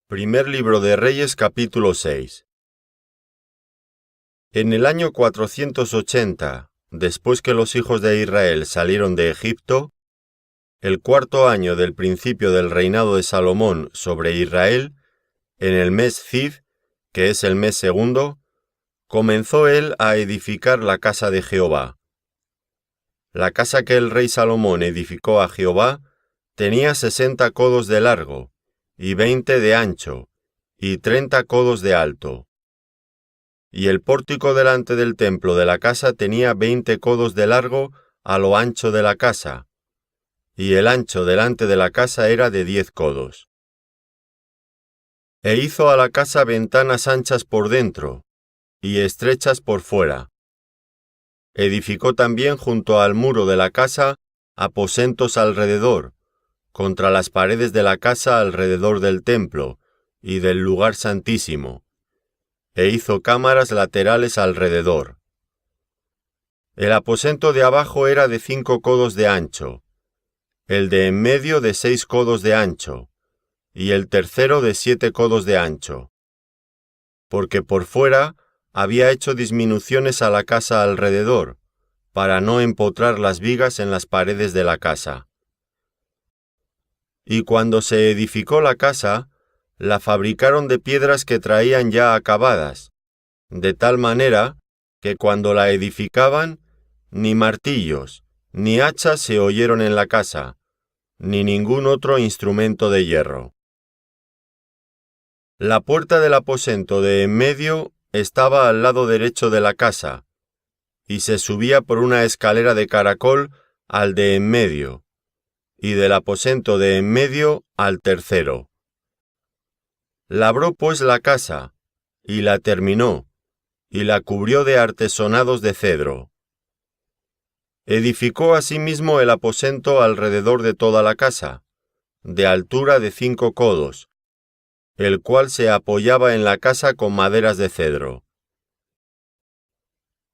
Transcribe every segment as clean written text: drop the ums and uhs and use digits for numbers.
Primer libro de Reyes, capítulo 6. En el año 480, después que los hijos de Israel salieron de Egipto, el cuarto año del principio del reinado de Salomón sobre Israel, en el mes Ziv, que es el mes segundo, comenzó él a edificar la casa de Jehová. La casa que el rey Salomón edificó a Jehová tenía 60 codos de largo, y 20 de ancho, y 30 codos de alto. Y el pórtico delante del templo de la casa tenía 20 codos de largo a lo ancho de la casa, y el ancho delante de la casa era de 10 codos. E hizo a la casa ventanas anchas por dentro, y estrechas por fuera. Edificó también junto al muro de la casa aposentos alrededor, contra las paredes de la casa alrededor del templo y del lugar santísimo, e hizo cámaras laterales alrededor. El aposento de abajo era de 5 codos de ancho, el de en medio de 6 codos de ancho, y el tercero de 7 codos de ancho, porque por fuera había hecho disminuciones a la casa alrededor, para no empotrar las vigas en las paredes de la casa. Y cuando se edificó la casa, la fabricaron de piedras que traían ya acabadas, de tal manera que cuando la edificaban, ni martillos, ni hachas se oyeron en la casa, ni ningún otro instrumento de hierro. La puerta del aposento de en medio estaba al lado derecho de la casa, y se subía por una escalera de caracol al de en medio, y del aposento de en medio al tercero. Labró pues la casa, y la terminó, y la cubrió de artesonados de cedro. Edificó asimismo el aposento alrededor de toda la casa, de altura de 5 codos, el cual se apoyaba en la casa con maderas de cedro.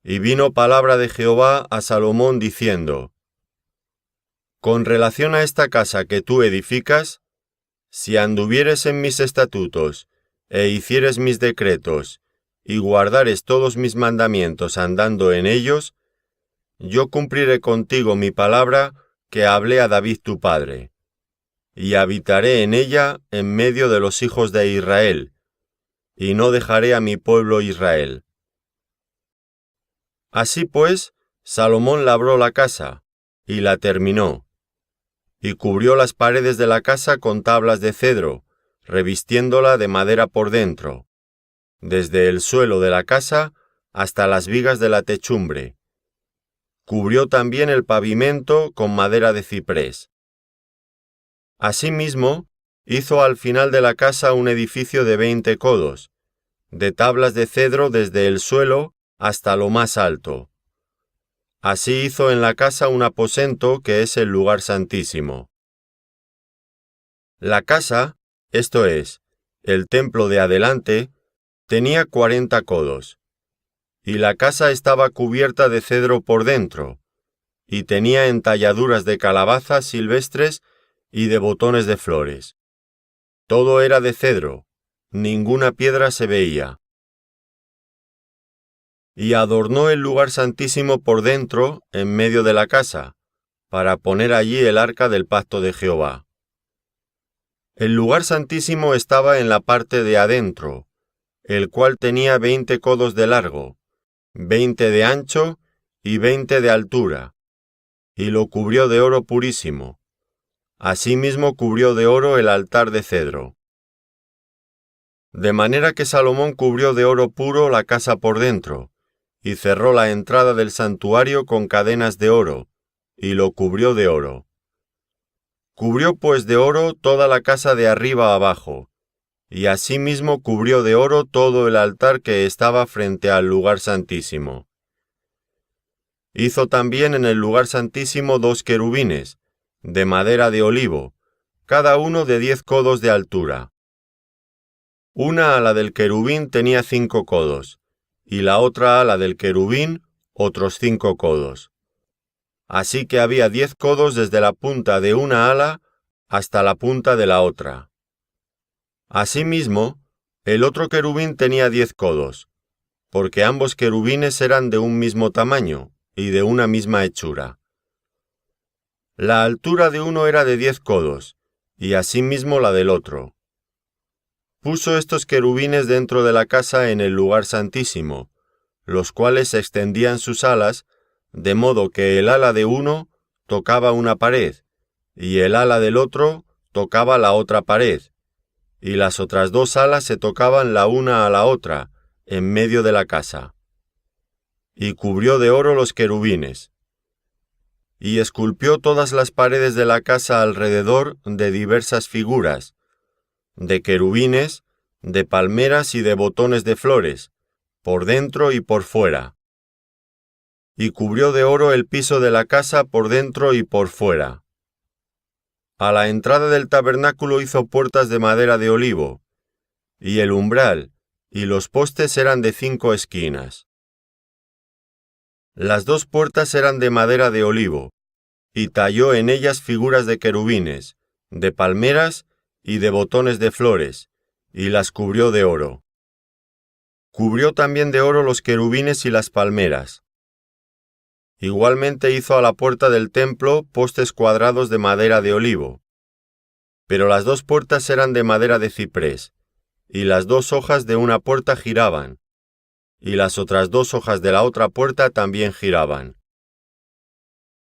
Y vino palabra de Jehová a Salomón diciendo: Con relación a esta casa que tú edificas, si anduvieres en mis estatutos, e hicieres mis decretos, y guardares todos mis mandamientos andando en ellos, yo cumpliré contigo mi palabra que hablé a David tu padre, y habitaré en ella en medio de los hijos de Israel, y no dejaré a mi pueblo Israel. Así pues, Salomón labró la casa, y la terminó, y cubrió las paredes de la casa con tablas de cedro, revistiéndola de madera por dentro, desde el suelo de la casa hasta las vigas de la techumbre. Cubrió también el pavimento con madera de ciprés. Asimismo, hizo al final de la casa un edificio de 20 codos, de tablas de cedro desde el suelo hasta lo más alto. Así hizo en la casa un aposento que es el lugar santísimo. La casa, esto es, el templo de adelante, tenía 40 codos, y la casa estaba cubierta de cedro por dentro, y tenía entalladuras de calabazas silvestres y de botones de flores. Todo era de cedro, ninguna piedra se veía. Y adornó el lugar santísimo por dentro, en medio de la casa, para poner allí el arca del pacto de Jehová. El lugar santísimo estaba en la parte de adentro, el cual tenía 20 codos de largo, 20 de ancho y 20 de altura, y lo cubrió de oro purísimo. Asimismo cubrió de oro el altar de cedro. De manera que Salomón cubrió de oro puro la casa por dentro, y cerró la entrada del santuario con cadenas de oro, y lo cubrió de oro. Cubrió pues de oro toda la casa de arriba abajo, y asimismo cubrió de oro todo el altar que estaba frente al lugar santísimo. Hizo también en el lugar santísimo 2 querubines, de madera de olivo, cada uno de 10 codos de altura. Una ala del querubín tenía 5 codos, y la otra ala del querubín otros 5 codos. Así que había 10 codos desde la punta de una ala hasta la punta de la otra. Asimismo, el otro querubín tenía 10 codos, porque ambos querubines eran de un mismo tamaño y de una misma hechura. La altura de uno era de 10 codos, y asimismo la del otro. Puso estos querubines dentro de la casa en el lugar santísimo, los cuales extendían sus alas, de modo que el ala de uno tocaba una pared, y el ala del otro tocaba la otra pared, y las otras dos alas se tocaban la una a la otra, en medio de la casa. Y cubrió de oro los querubines. Y esculpió todas las paredes de la casa alrededor de diversas figuras, de querubines, de palmeras y de botones de flores, por dentro y por fuera. Y cubrió de oro el piso de la casa por dentro y por fuera. A la entrada del tabernáculo hizo puertas de madera de olivo, y el umbral y los postes eran de 5 esquinas. Las 2 puertas eran de madera de olivo, y talló en ellas figuras de querubines, de palmeras y de botones de flores, y las cubrió de oro. Cubrió también de oro los querubines y las palmeras. Igualmente hizo a la puerta del templo postes cuadrados de madera de olivo, pero las 2 puertas eran de madera de ciprés, y las 2 hojas de una puerta giraban, y las otras 2 hojas de la otra puerta también giraban.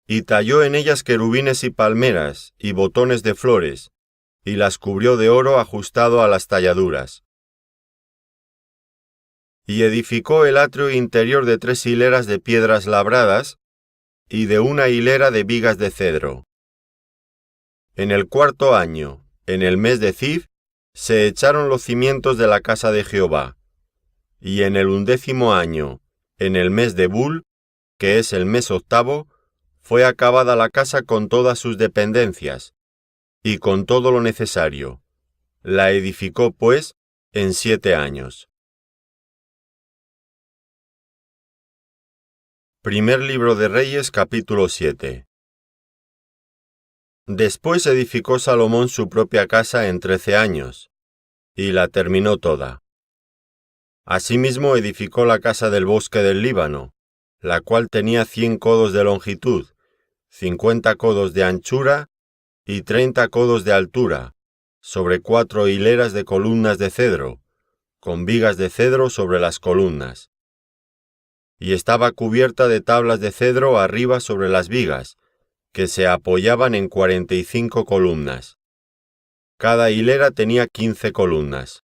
Y talló en ellas querubines y palmeras, y botones de flores, y las cubrió de oro ajustado a las talladuras. Y edificó el atrio interior de 3 hileras de piedras labradas, y de una hilera de vigas de cedro. En el 4º año, en el mes de Ziv, se echaron los cimientos de la casa de Jehová. Y en el 11º año, en el mes de Bul, que es el mes 8º, fue acabada la casa con todas sus dependencias, y con todo lo necesario. La edificó, pues, en 7 años. Primer libro de Reyes, capítulo 7. Después edificó Salomón su propia casa en 13 años, y la terminó toda. Asimismo edificó la casa del bosque del Líbano, la cual tenía 100 codos de longitud, 50 codos de anchura y 30 codos de altura, sobre 4 hileras de columnas de cedro, con vigas de cedro sobre las columnas. Y estaba cubierta de tablas de cedro arriba sobre las vigas, que se apoyaban en 45 columnas. Cada hilera tenía 15 columnas.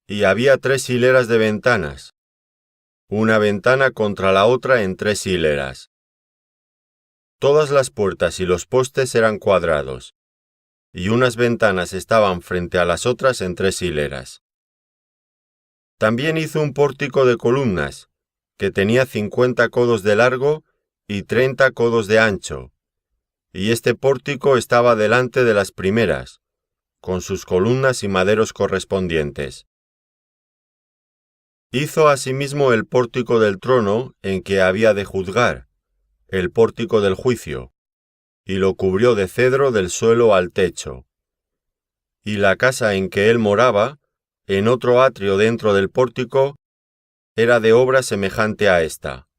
Y había 3 hileras de ventanas, una ventana contra la otra en 3 hileras. Todas las puertas y los postes eran cuadrados, y unas ventanas estaban frente a las otras en 3 hileras. También hizo un pórtico de columnas, que tenía 50 codos de largo y 30 codos de ancho, y este pórtico estaba delante de las primeras, con sus columnas y maderos correspondientes. Hizo asimismo el pórtico del trono en que había de juzgar, el pórtico del juicio, y lo cubrió de cedro del suelo al techo. Y la casa en que él moraba, en otro atrio dentro del pórtico, era de obra semejante a esta.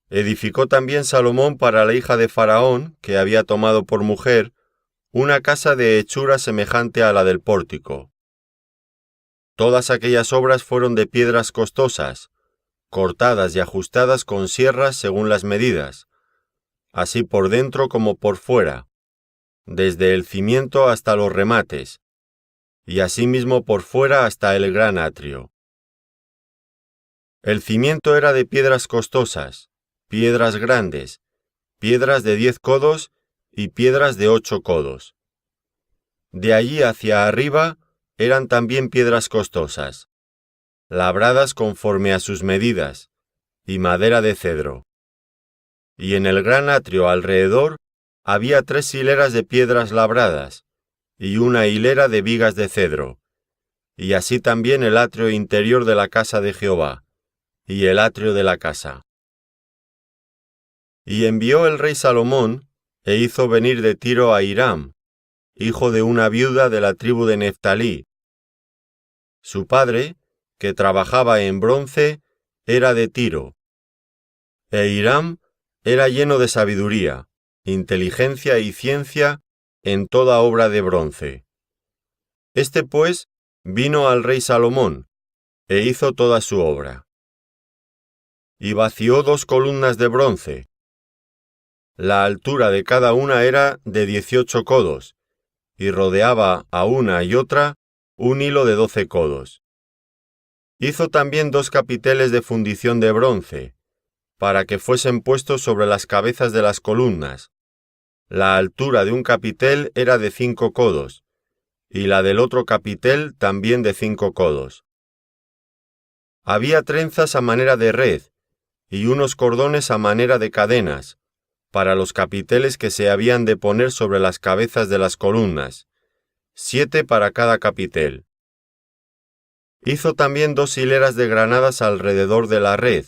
Edificó también Salomón para la hija de Faraón, que había tomado por mujer, una casa de hechura semejante a la del pórtico. Todas aquellas obras fueron de piedras costosas, cortadas y ajustadas con sierras según las medidas, así por dentro como por fuera, desde el cimiento hasta los remates, y asimismo por fuera hasta el gran atrio. El cimiento era de piedras costosas, piedras grandes, piedras de 10 codos y piedras de 8 codos. De allí hacia arriba eran también piedras costosas, labradas conforme a sus medidas, y madera de cedro. Y en el gran atrio alrededor había 3 hileras de piedras labradas, y una hilera de vigas de cedro, y así también el atrio interior de la casa de Jehová, y el atrio de la casa. Y envió el rey Salomón, e hizo venir de Tiro a Hiram, hijo de una viuda de la tribu de Neftalí. Su padre, que trabajaba en bronce, era de Tiro. E Hiram era lleno de sabiduría, inteligencia y ciencia en toda obra de bronce. Este pues vino al rey Salomón, e hizo toda su obra. Y vació 2 columnas de bronce. La altura de cada una era de 18 codos, y rodeaba a una y otra un hilo de 12 codos. Hizo también 2 capiteles de fundición de bronce, para que fuesen puestos sobre las cabezas de las columnas. La altura de un capitel era de 5 codos, y la del otro capitel también de 5 codos. Había trenzas a manera de red, y unos cordones a manera de cadenas, para los capiteles que se habían de poner sobre las cabezas de las columnas, 7 para cada capitel. Hizo también 2 hileras de granadas alrededor de la red,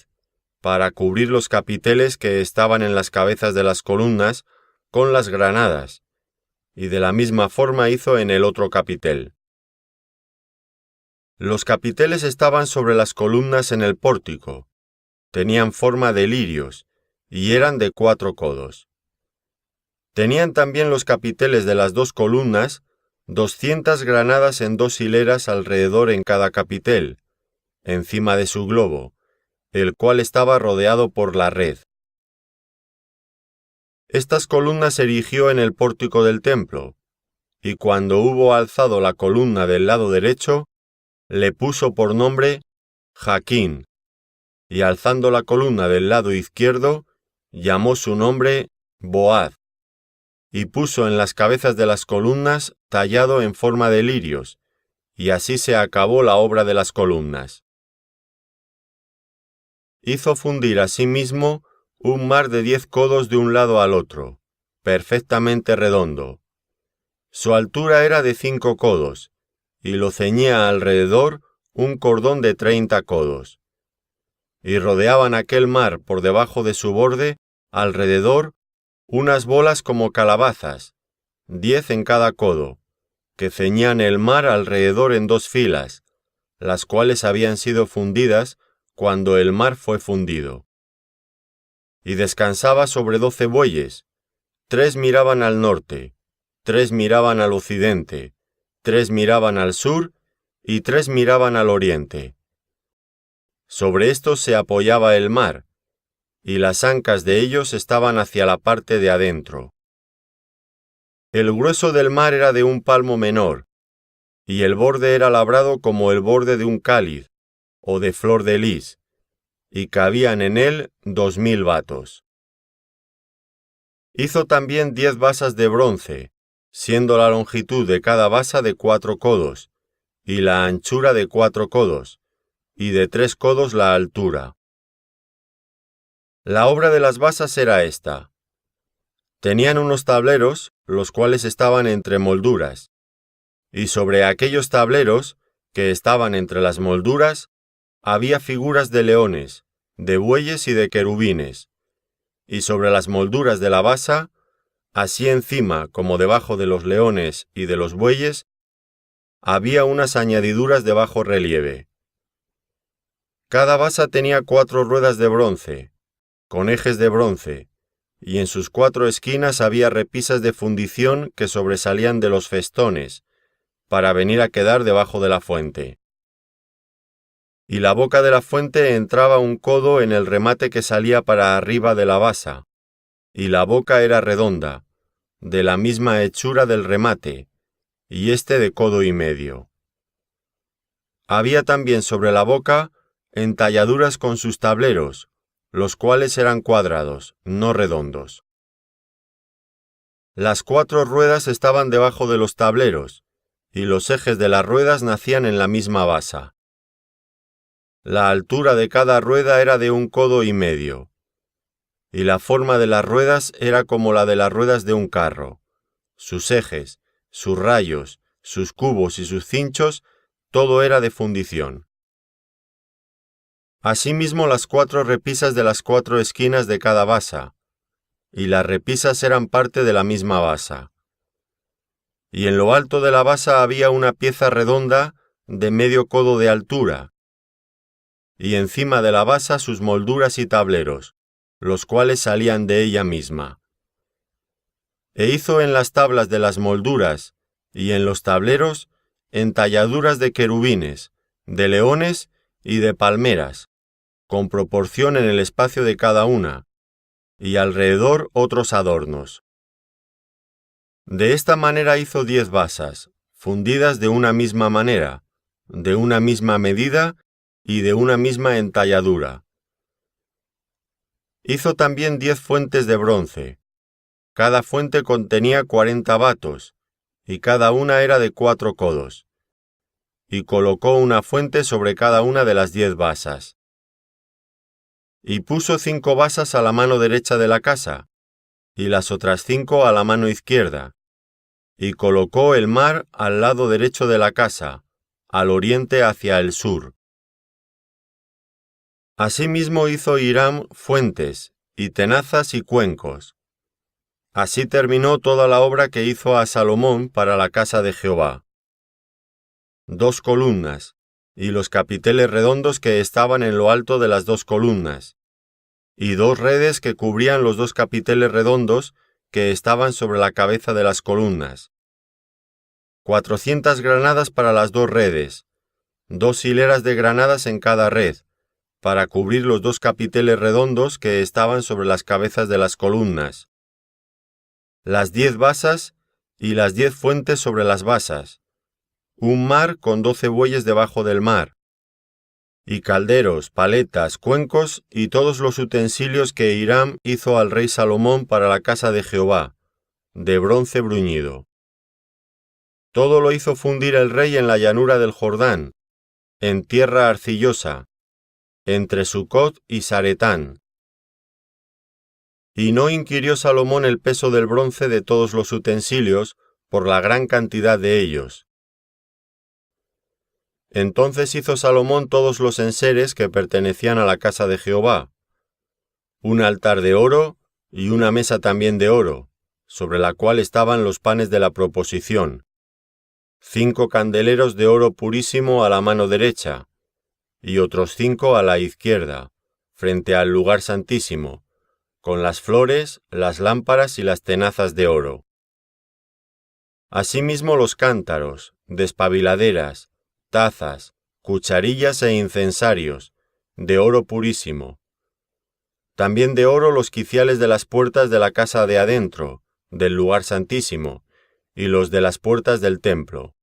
para cubrir los capiteles que estaban en las cabezas de las columnas con las granadas, y de la misma forma hizo en el otro capitel. Los capiteles estaban sobre las columnas en el pórtico, tenían forma de lirios, y eran de 4 codos. Tenían también los capiteles de las 2 columnas 200 granadas en 2 hileras alrededor en cada capitel, encima de su globo, el cual estaba rodeado por la red. Estas columnas se erigió en el pórtico del templo, y cuando hubo alzado la columna del lado derecho, le puso por nombre Jaquín, y alzando la columna del lado izquierdo, llamó su nombre Boaz, y puso en las cabezas de las columnas tallado en forma de lirios, y así se acabó la obra de las columnas. Hizo fundir asimismo un mar de 10 codos de un lado al otro, perfectamente redondo. Su altura era de 5 codos, y lo ceñía alrededor un cordón de 30 codos. Y rodeaban aquel mar por debajo de su borde, alrededor, unas bolas como calabazas, 10 en cada codo, que ceñían el mar alrededor en 2 filas, las cuales habían sido fundidas cuando el mar fue fundido. Y descansaba sobre 12 bueyes, 3 miraban al norte, 3 miraban al occidente, 3 miraban al sur, y 3 miraban al oriente. Sobre estos se apoyaba el mar, y las ancas de ellos estaban hacia la parte de adentro. El grueso del mar era de un palmo menor, y el borde era labrado como el borde de un cáliz, o de flor de lis, y cabían en él 2000 batos. Hizo también 10 basas de bronce, siendo la longitud de cada basa de 4 codos, y la anchura de 4 codos, y de 3 codos la altura. La obra de las basas era esta. Tenían unos tableros, los cuales estaban entre molduras, y sobre aquellos tableros, que estaban entre las molduras, había figuras de leones, de bueyes y de querubines, y sobre las molduras de la basa, así encima como debajo de los leones y de los bueyes, había unas añadiduras de bajo relieve. Cada basa tenía 4 ruedas de bronce, con ejes de bronce, y en sus 4 esquinas había repisas de fundición que sobresalían de los festones, para venir a quedar debajo de la fuente. Y la boca de la fuente entraba un codo en el remate que salía para arriba de la basa, y la boca era redonda, de la misma hechura del remate, y este de codo y medio. Había también sobre la boca entalladuras con sus tableros, los cuales eran cuadrados, no redondos. Las 4 ruedas estaban debajo de los tableros, y los ejes de las ruedas nacían en la misma basa. La altura de cada rueda era de 1 codo y medio, y la forma de las ruedas era como la de las ruedas de un carro. Sus ejes, sus rayos, sus cubos y sus cinchos, todo era de fundición. Asimismo las 4 repisas de las 4 esquinas de cada basa, y las repisas eran parte de la misma basa. y en lo alto de la basa había una pieza redonda de medio codo de altura, y encima de la basa sus molduras y tableros, los cuales salían de ella misma. E hizo en las tablas de las molduras y en los tableros entalladuras de querubines, de leones y de palmeras, con proporción en el espacio de cada una, y alrededor otros adornos. De esta manera hizo 10 basas, fundidas de una misma manera, de una misma medida y de una misma entalladura. Hizo también 10 fuentes de bronce. Cada fuente contenía 40 batos, y cada una era de 4 codos. Y colocó una fuente sobre cada una de las 10 basas. Y puso 5 basas a la mano derecha de la casa, y las otras 5 a la mano izquierda. Y colocó el mar al lado derecho de la casa, al oriente hacia el sur. Asimismo hizo Hiram fuentes, y tenazas y cuencos. Así terminó toda la obra que hizo a Salomón para la casa de Jehová. 2 columnas, y los capiteles redondos que estaban en lo alto de las 2 columnas, y 2 redes que cubrían los 2 capiteles redondos que estaban sobre la cabeza de las columnas. 400 granadas para las 2 redes, 2 hileras de granadas en cada red, para cubrir los 2 capiteles redondos que estaban sobre las cabezas de las columnas. Las 10 basas y las 10 fuentes sobre las basas, un mar con 12 bueyes debajo del mar, y calderos, paletas, cuencos y todos los utensilios que Hiram hizo al rey Salomón para la casa de Jehová, de bronce bruñido. Todo lo hizo fundir el rey en la llanura del Jordán, en tierra arcillosa, entre Sucot y Saretán. Y no inquirió Salomón el peso del bronce de todos los utensilios, por la gran cantidad de ellos. Entonces hizo Salomón todos los enseres que pertenecían a la casa de Jehová, un altar de oro y una mesa también de oro, sobre la cual estaban los panes de la proposición, 5 candeleros de oro purísimo a la mano derecha, y otros 5 a la izquierda, frente al lugar santísimo, con las flores, las lámparas y las tenazas de oro. Asimismo los cántaros, despabiladeras, tazas, cucharillas e incensarios, de oro purísimo. También de oro los quiciales de las puertas de la casa de adentro, del lugar santísimo, y los de las puertas del templo.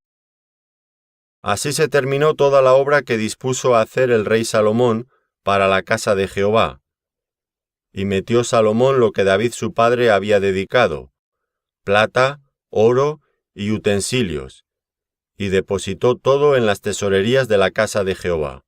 Así se terminó toda la obra que dispuso hacer el rey Salomón para la casa de Jehová. Y metió Salomón lo que David su padre había dedicado, plata, oro y utensilios, y depositó todo en las tesorerías de la casa de Jehová.